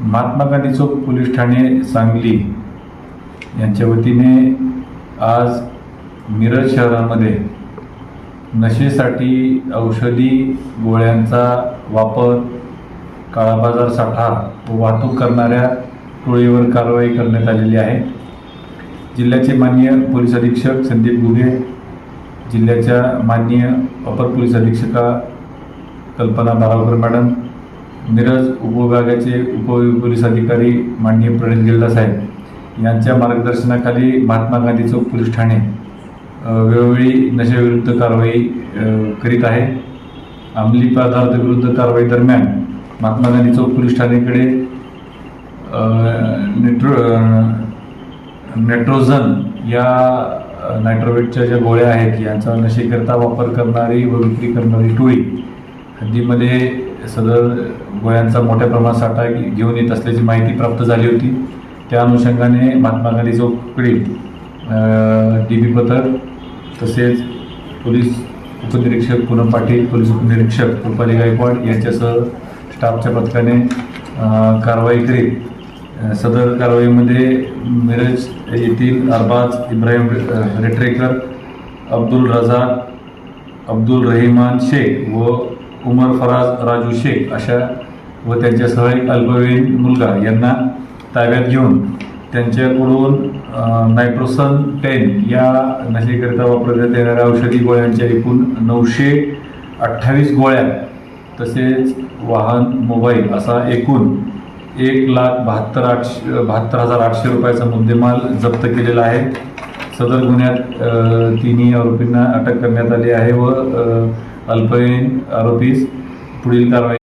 महात्मा गांधी चौक police Thane Sangli यांच्या वतीने आज मिरज शहरामध्ये नशेसाठी औषधी गोळ्यांचा वापर, काळाबाजार साठा व वाहतूक करणाऱ्या टोळीवर कारवाई करण्यात आलेली आहे। जिल्ह्याचे माननीय पोलीस अधीक्षक संदीप गुगे, जिल्ह्याच्या माननीय अपर पोलीस अधीक्षका कल्पना बारावकर मॅडम, मिरज उपविभागाचे उपपोलीस अधिकारी माननीय प्रणित गिल्ला साहेब यांच्या मार्गदर्शनाखाली महात्मा गांधी चौक पोलीस ठाणे वेळोवेळी नशेविरुद्ध कारवाई करीत आहे। अंमली पदार्थ विरुद्ध कारवाई दरम्यान महात्मा गांधी चौक पोलीस ठाणेकडे नेट्रोझन या नायट्रोवेटच्या ज्या गोळ्या आहेत यांचा नशेकरता वापर करणारी व विक्री करणारी टोळी हद्दीमध्ये सदर गोळ्यांचा मोठ्या प्रमाणात साठा घेऊन येत असल्याची माहिती प्राप्त झाली होती। त्या अनुषंगाने महात्मा गांधी चौककडे DB पथक तसेच पोलीस उपनिरीक्षक पूनम पाटील, पोलीस उपनिरीक्षक रुपाली गायकवाड यांच्यासह स्टाफच्या पथकाने कारवाई करीत सदर कारवाईमध्ये मिरज येथील अरबाज इब्राहिम रेट्रेकर, अब्दुल रजाक, अब्दुल रहिमान शेख व उमर फराज राजू शेख अशा व त्यांच्यासह एक अल्पवयीन मुलगा यांना ताब्यात घेऊन त्यांच्याकडून नायट्रोसन 10 या नशेकरिता वापरण्यात येणाऱ्या औषधी गोळ्यांच्या एकूण 928 गोळ्या तसेच वाहन, मोबाईल असा एकूण 1,72,800 रुपयाचा मुद्देमाल जप्त केलेला आहे। सदर गुन्ह्यात तिन्ही आरोपींना अटक करण्यात आली आहे व अल्पवयीन आरोपीस पुढील कारवाई